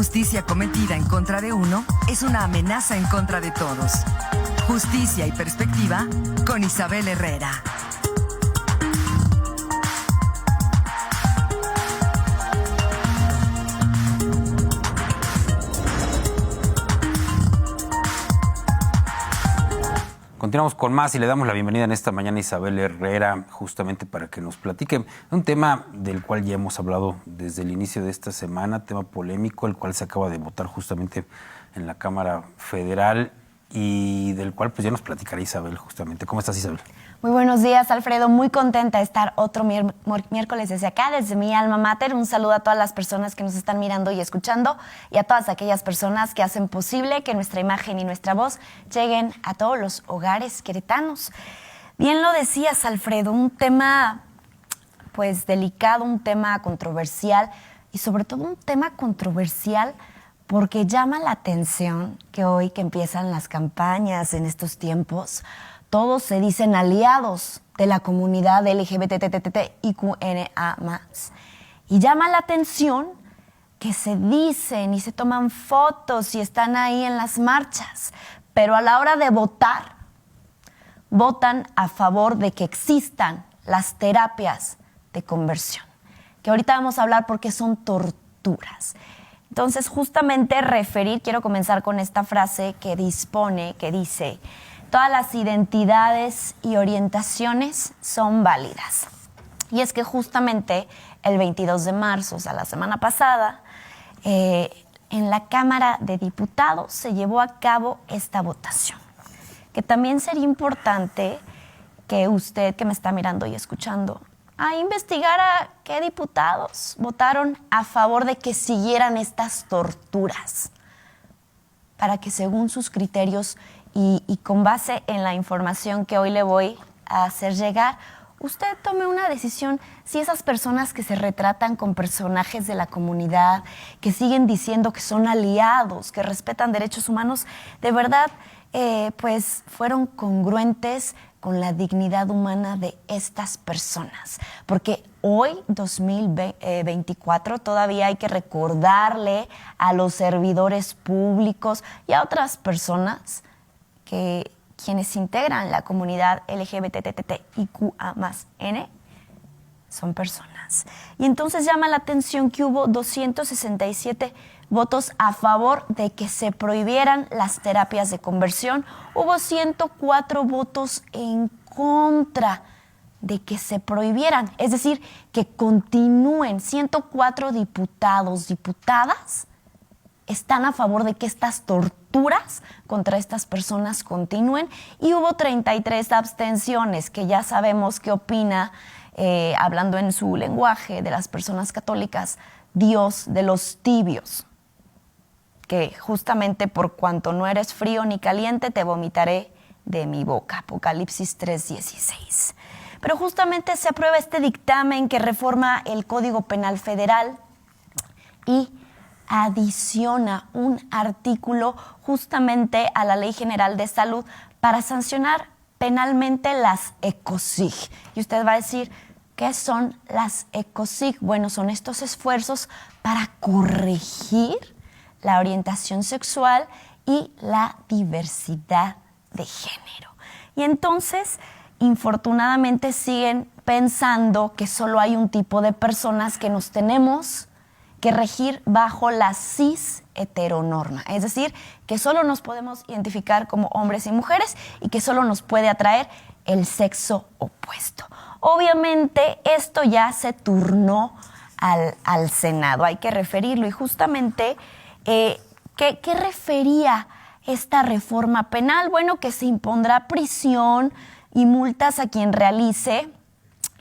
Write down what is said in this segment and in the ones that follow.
injusticia cometida en contra de uno es una amenaza en contra de todos. Justicia y perspectiva con Isabel Herrera. Continuamos con más y le damos la bienvenida en esta mañana a Isabel Herrera, justamente para que nos platique un tema del cual ya hemos hablado desde el inicio de esta semana, tema polémico, el cual se acaba de votar justamente en la Cámara Federal y del cual pues ya nos platicará Isabel justamente. ¿Cómo estás, Isabel? Muy buenos días, Alfredo. Muy contenta de estar otro miércoles desde acá, desde mi alma mater. Un saludo a todas las personas que nos están mirando y escuchando y a todas aquellas personas que hacen posible que nuestra imagen y nuestra voz lleguen a todos los hogares queretanos. Bien lo decías, Alfredo, un tema pues delicado, un tema controversial y sobre todo un tema controversial porque llama la atención que hoy que empiezan las campañas en estos tiempos, todos se dicen aliados de la comunidad LGBTQIA+. Y llama la atención que se dicen y se toman fotos y están ahí en las marchas, pero a la hora de votar, votan a favor de que existan las terapias de conversión, que ahorita vamos a hablar porque son torturas. Entonces, justamente quiero comenzar con esta frase que dice: todas las identidades y orientaciones son válidas. Y es que justamente el 22 de marzo, o sea, la semana pasada, en la Cámara de Diputados se llevó a cabo esta votación. Que también sería importante que usted que me está mirando y escuchando, investigara qué diputados votaron a favor de que siguieran estas torturas, para que según sus criterios y con base en la información que hoy le voy a hacer llegar, usted tome una decisión si esas personas que se retratan con personajes de la comunidad, que siguen diciendo que son aliados, que respetan derechos humanos, de verdad, pues fueron congruentes con la dignidad humana de estas personas. Porque hoy, 2024, todavía hay que recordarle a los servidores públicos y a otras personas que quienes integran la comunidad LGBTQIA+N son personas. Y entonces llama la atención que hubo 267 votos a favor de que se prohibieran las terapias de conversión. Hubo 104 votos en contra de que se prohibieran, es decir, que continúen. 104 diputados, diputadas están a favor de que estas torturas contra estas personas continúen, y hubo 33 abstenciones, que ya sabemos qué opina, hablando en su lenguaje de las personas católicas, Dios de los tibios, que justamente por cuanto no eres frío ni caliente, te vomitaré de mi boca. Apocalipsis 3:16. Pero justamente se aprueba este dictamen que reforma el Código Penal Federal y adiciona un artículo justamente a la Ley General de Salud para sancionar penalmente las ECOSIG. Y usted va a decir, ¿qué son las ECOSIG? Bueno, son estos esfuerzos para corregir la orientación sexual y la diversidad de género. Y entonces, infortunadamente, siguen pensando que solo hay un tipo de personas que nos tenemos que regir bajo la cis heteronorma, es decir, que solo nos podemos identificar como hombres y mujeres y que solo nos puede atraer el sexo opuesto. Obviamente esto ya se turnó al Senado, hay que referirlo, y justamente ¿qué refería esta reforma penal? Bueno, que se impondrá prisión y multas a quien realice,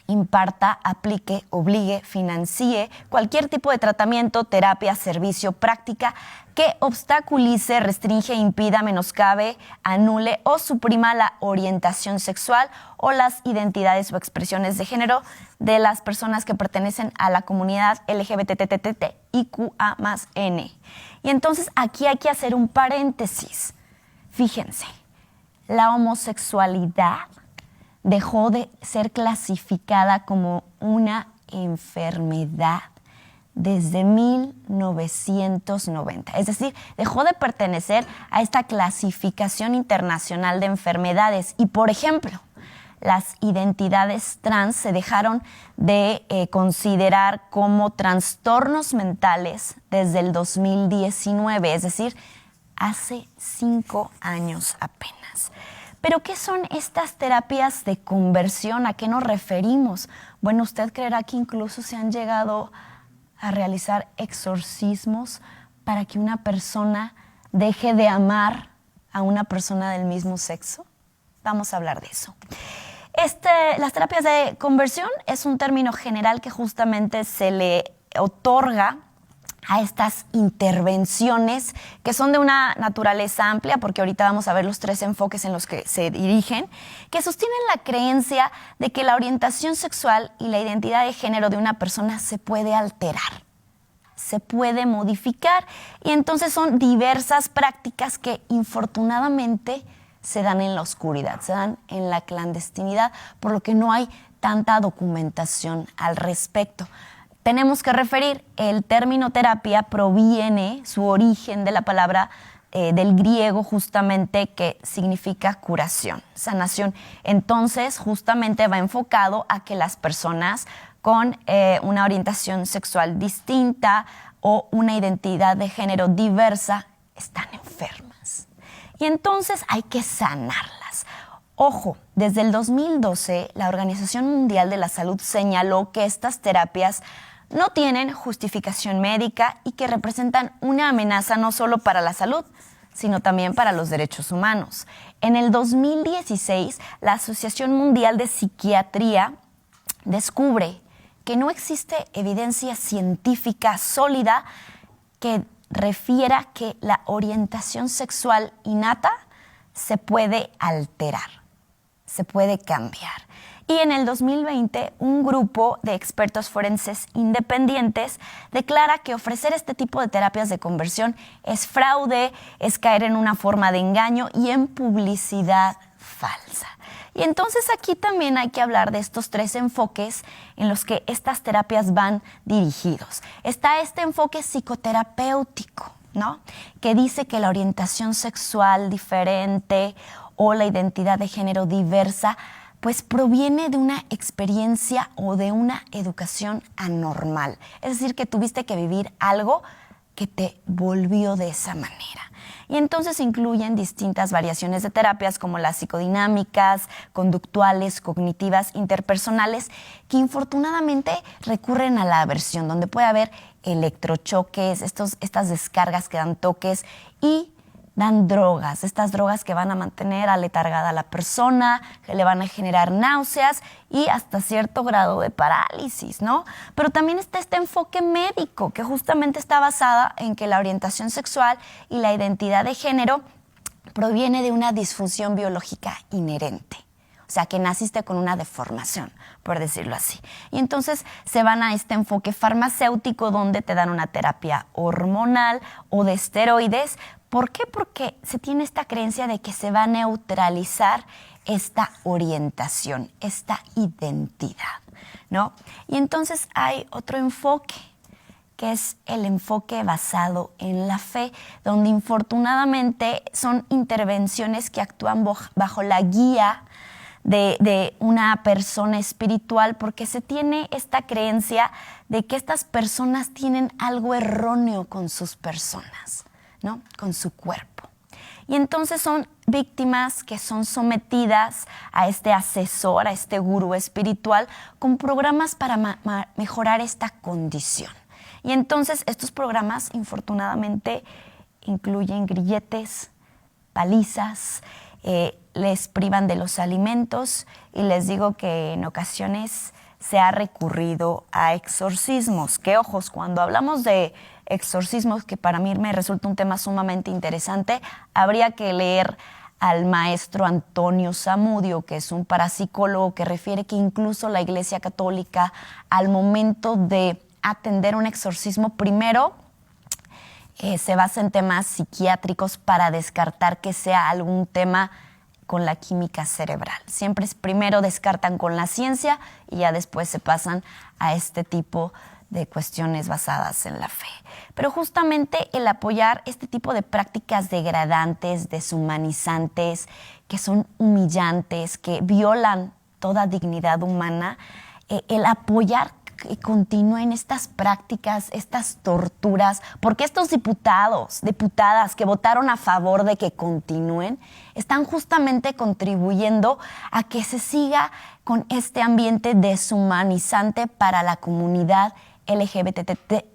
imparta, aplique, obligue, financie cualquier tipo de tratamiento, terapia, servicio, práctica que obstaculice, restringe, impida, menoscabe, anule o suprima la orientación sexual o las identidades o expresiones de género de las personas que pertenecen a la comunidad LGBTQIA+N. Y entonces aquí hay que hacer un paréntesis. Fíjense, la homosexualidad dejó de ser clasificada como una enfermedad desde 1990. Es decir, dejó de pertenecer a esta clasificación internacional de enfermedades. Y, por ejemplo, las identidades trans se dejaron de considerar como trastornos mentales desde el 2019, es decir, hace 5 años apenas. ¿Pero qué son estas terapias de conversión? ¿A qué nos referimos? Bueno, usted creerá que incluso se han llegado a realizar exorcismos para que una persona deje de amar a una persona del mismo sexo. Vamos a hablar de eso. Las terapias de conversión es un término general que justamente se le otorga a estas intervenciones que son de una naturaleza amplia, porque ahorita vamos a ver los 3 enfoques en los que se dirigen, que sostienen la creencia de que la orientación sexual y la identidad de género de una persona se puede alterar, se puede modificar, y entonces son diversas prácticas que infortunadamente se dan en la oscuridad, se dan en la clandestinidad, por lo que no hay tanta documentación al respecto. Tenemos que referir, el término terapia proviene, su origen de la palabra del griego justamente, que significa curación, sanación. Entonces, justamente va enfocado a que las personas con una orientación sexual distinta o una identidad de género diversa están enfermas. Y entonces hay que sanarlas. Ojo, desde el 2012, la Organización Mundial de la Salud señaló que estas terapias no tienen justificación médica y que representan una amenaza no solo para la salud, sino también para los derechos humanos. En el 2016, la Asociación Mundial de Psiquiatría descubre que no existe evidencia científica sólida que refiera que la orientación sexual innata se puede alterar, se puede cambiar. Y en el 2020, un grupo de expertos forenses independientes declara que ofrecer este tipo de terapias de conversión es fraude, es caer en una forma de engaño y en publicidad falsa. Y entonces aquí también hay que hablar de estos 3 enfoques en los que estas terapias van dirigidos. Está este enfoque psicoterapéutico, ¿no?, que dice que la orientación sexual diferente o la identidad de género diversa pues proviene de una experiencia o de una educación anormal. Es decir, que tuviste que vivir algo que te volvió de esa manera. Y entonces incluyen distintas variaciones de terapias como las psicodinámicas, conductuales, cognitivas, interpersonales, que infortunadamente recurren a la aversión, donde puede haber electrochoques, estas descargas que dan toques, y dan drogas, estas drogas que van a mantener aletargada a la persona, que le van a generar náuseas y hasta cierto grado de parálisis, ¿no? Pero también está este enfoque médico, que justamente está basada en que la orientación sexual y la identidad de género proviene de una disfunción biológica inherente. O sea, que naciste con una deformación, por decirlo así. Y entonces se van a este enfoque farmacéutico, donde te dan una terapia hormonal o de esteroides. ¿Por qué? Porque se tiene esta creencia de que se va a neutralizar esta orientación, esta identidad, ¿no? Y entonces hay otro enfoque, que es el enfoque basado en la fe, donde infortunadamente son intervenciones que actúan bajo la guía de una persona espiritual, porque se tiene esta creencia de que estas personas tienen algo erróneo con sus personas, ¿no?, con su cuerpo. Y entonces son víctimas que son sometidas a este asesor, a este gurú espiritual, con programas para mejorar esta condición. Y entonces estos programas, infortunadamente, incluyen grilletes, palizas, les privan de los alimentos, y les digo que en ocasiones se ha recurrido a exorcismos. Que ojos, cuando hablamos de exorcismos, que para mí me resulta un tema sumamente interesante, habría que leer al maestro Antonio Zamudio, que es un parapsicólogo, que refiere que incluso la Iglesia Católica, al momento de atender un exorcismo, primero se basa en temas psiquiátricos para descartar que sea algún tema con la química cerebral. Siempre primero descartan con la ciencia y ya después se pasan a este tipo de cuestiones basadas en la fe. Pero justamente el apoyar este tipo de prácticas degradantes, deshumanizantes, que son humillantes, que violan toda dignidad humana, el apoyar que continúen estas prácticas, estas torturas, porque estos diputadas que votaron a favor de que continúen, están justamente contribuyendo a que se siga con este ambiente deshumanizante para la comunidad LGBTIQA+N.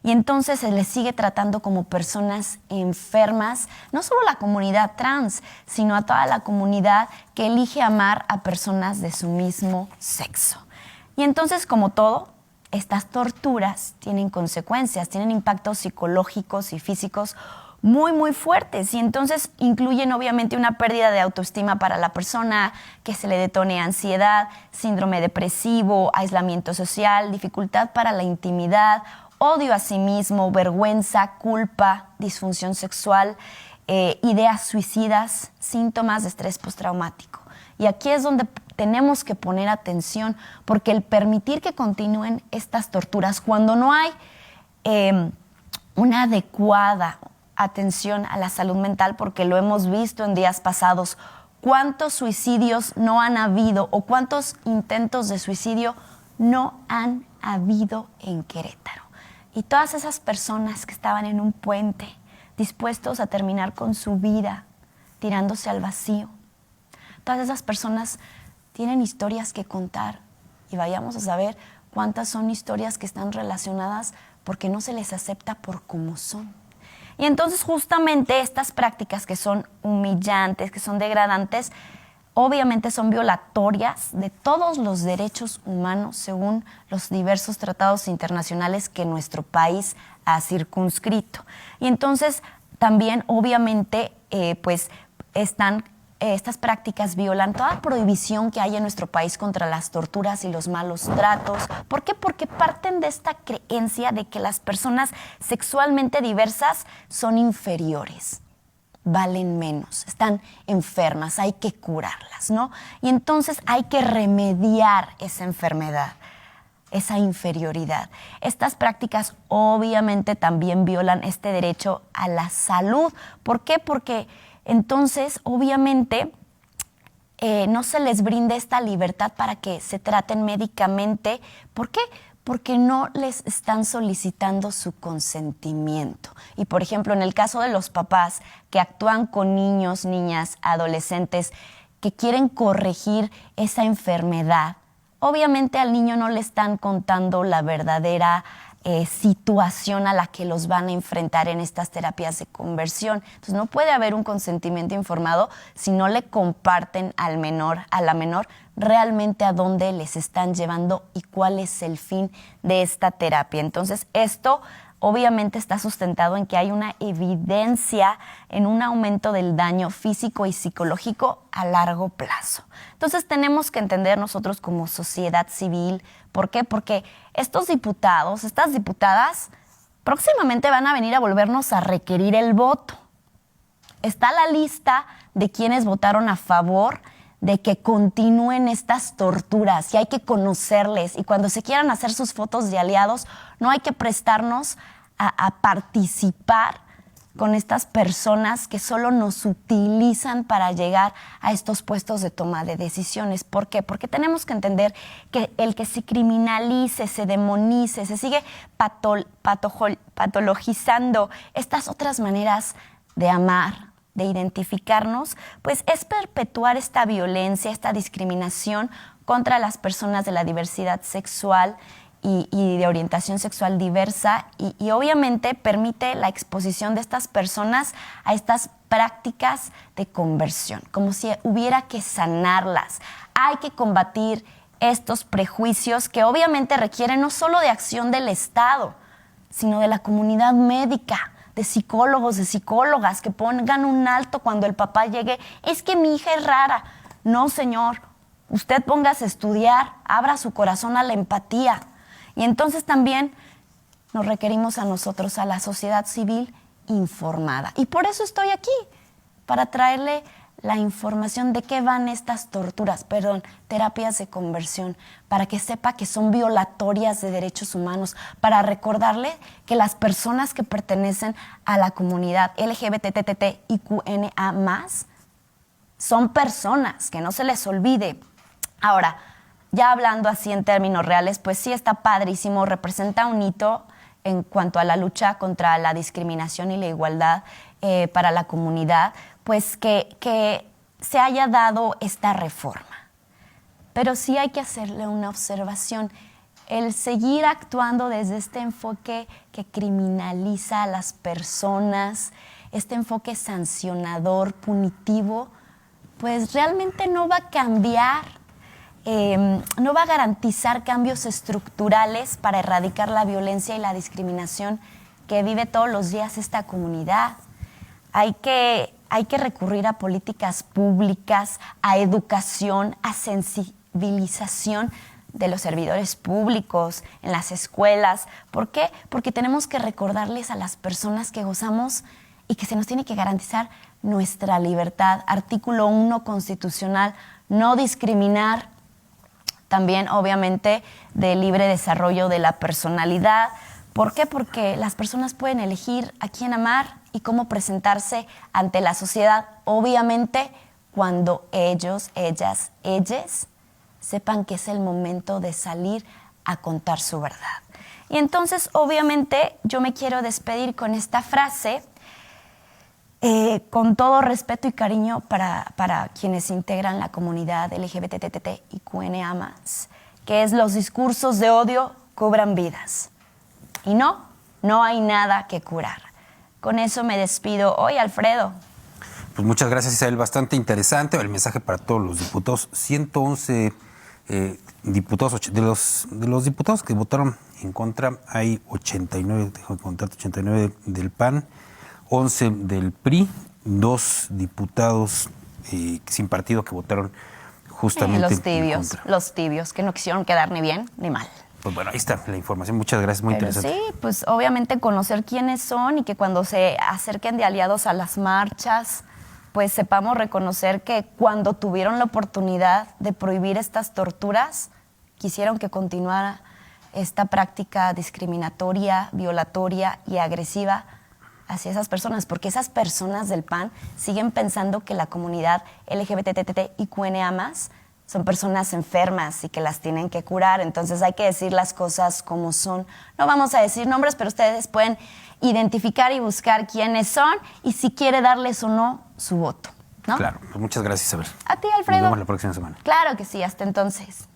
Y entonces se les sigue tratando como personas enfermas, no solo la comunidad trans, sino a toda la comunidad que elige amar a personas de su mismo sexo. Y entonces, como todo, estas torturas tienen consecuencias, tienen impactos psicológicos y físicos muy, muy fuertes. Y entonces incluyen obviamente una pérdida de autoestima para la persona, que se le detone ansiedad, síndrome depresivo, aislamiento social, dificultad para la intimidad, odio a sí mismo, vergüenza, culpa, disfunción sexual, ideas suicidas, síntomas de estrés postraumático. Y aquí es donde tenemos que poner atención, porque el permitir que continúen estas torturas cuando no hay una adecuada atención a la salud mental, porque lo hemos visto en días pasados, cuántos suicidios no han habido o cuántos intentos de suicidio no han habido en Querétaro. Y todas esas personas que estaban en un puente dispuestos a terminar con su vida, tirándose al vacío, todas esas personas tienen historias que contar, y vayamos a saber cuántas son historias que están relacionadas porque no se les acepta por cómo son. Y entonces justamente estas prácticas que son humillantes, que son degradantes, obviamente son violatorias de todos los derechos humanos según los diversos tratados internacionales que nuestro país ha circunscrito. Y entonces también obviamente pues estas prácticas violan toda prohibición que hay en nuestro país contra las torturas y los malos tratos. ¿Por qué? Porque parten de esta creencia de que las personas sexualmente diversas son inferiores, valen menos, están enfermas, hay que curarlas, ¿no? Y entonces hay que remediar esa enfermedad, esa inferioridad. Estas prácticas obviamente también violan este derecho a la salud. ¿Por qué? Porque entonces, obviamente, no se les brinde esta libertad para que se traten médicamente. ¿Por qué? Porque no les están solicitando su consentimiento. Y, por ejemplo, en el caso de los papás que actúan con niños, niñas, adolescentes, que quieren corregir esa enfermedad, obviamente al niño no le están contando la verdadera situación a la que los van a enfrentar en estas terapias de conversión. Entonces no puede haber un consentimiento informado si no le comparten al menor, a la menor, realmente a dónde les están llevando y cuál es el fin de esta terapia. Entonces esto obviamente está sustentado en que hay una evidencia en un aumento del daño físico y psicológico a largo plazo. Entonces tenemos que entender nosotros como sociedad civil. ¿Por qué? Porque estos diputados, estas diputadas, próximamente van a venir a volvernos a requerir el voto. Está la lista de quienes votaron a favor de que continúen estas torturas, y hay que conocerles, y cuando se quieran hacer sus fotos de aliados, no hay que prestarnos a participar con estas personas que solo nos utilizan para llegar a estos puestos de toma de decisiones. ¿Por qué? Porque tenemos que entender que el que se criminalice, se demonice, se sigue patologizando estas otras maneras de amar, de identificarnos, pues es perpetuar esta violencia, esta discriminación contra las personas de la diversidad sexual y de orientación sexual diversa, y obviamente permite la exposición de estas personas a estas prácticas de conversión, como si hubiera que sanarlas. Hay que combatir estos prejuicios que obviamente requieren no solo de acción del Estado, sino de la comunidad médica, de psicólogos, de psicólogas, que pongan un alto cuando el papá llegue. Es que mi hija es rara. No, señor, usted póngase a estudiar, abra su corazón a la empatía. Y entonces también nos requerimos a nosotros, a la sociedad civil informada. Y por eso estoy aquí, para traerle la información de qué van estas terapias de conversión, para que sepa que son violatorias de derechos humanos, para recordarle que las personas que pertenecen a la comunidad LGBTTIQNA+, son personas, que no se les olvide. Ahora, ya hablando así en términos reales, pues sí está padrísimo, representa un hito en cuanto a la lucha contra la discriminación y la igualdad para la comunidad, pues que se haya dado esta reforma. Pero sí hay que hacerle una observación. El seguir actuando desde este enfoque que criminaliza a las personas, este enfoque sancionador, punitivo, pues realmente no va a cambiar, no va a garantizar cambios estructurales para erradicar la violencia y la discriminación que vive todos los días esta comunidad. Hay que recurrir a políticas públicas, a educación, a sensibilización de los servidores públicos, en las escuelas. ¿Por qué? Porque tenemos que recordarles a las personas que gozamos y que se nos tiene que garantizar nuestra libertad. Artículo 1 constitucional, no discriminar. También, obviamente, de libre desarrollo de la personalidad. ¿Por qué? Porque las personas pueden elegir a quién amar y cómo presentarse ante la sociedad, obviamente cuando ellos, ellas, ellas sepan que es el momento de salir a contar su verdad. Y entonces, obviamente, yo me quiero despedir con esta frase, con todo respeto y cariño para quienes integran la comunidad LGBTTIQNA+, que es: los discursos de odio cobran vidas. Y no hay nada que curar. Con eso me despido hoy, Alfredo. Pues muchas gracias, Isabel. Bastante interesante el mensaje para todos los diputados. 111 diputados, de los diputados que votaron en contra, hay 89, dejo de contar, 89 del PAN, 11 del PRI, 2 diputados sin partido que votaron justamente en contra. Los tibios, que no quisieron quedar ni bien ni mal. Pues bueno, ahí está la información. Muchas gracias, muy interesante. Sí, pues obviamente conocer quiénes son y que cuando se acerquen de aliados a las marchas, pues sepamos reconocer que cuando tuvieron la oportunidad de prohibir estas torturas, quisieron que continuara esta práctica discriminatoria, violatoria y agresiva hacia esas personas, porque esas personas del PAN siguen pensando que la comunidad LGBTTIQNA+, son personas enfermas y que las tienen que curar. Entonces hay que decir las cosas como son. No vamos a decir nombres, pero ustedes pueden identificar y buscar quiénes son y si quiere darles o no su voto, ¿no? Claro, pues muchas gracias, Isabel. A ti, Alfredo. Nos vemos la próxima semana. Claro que sí, hasta entonces.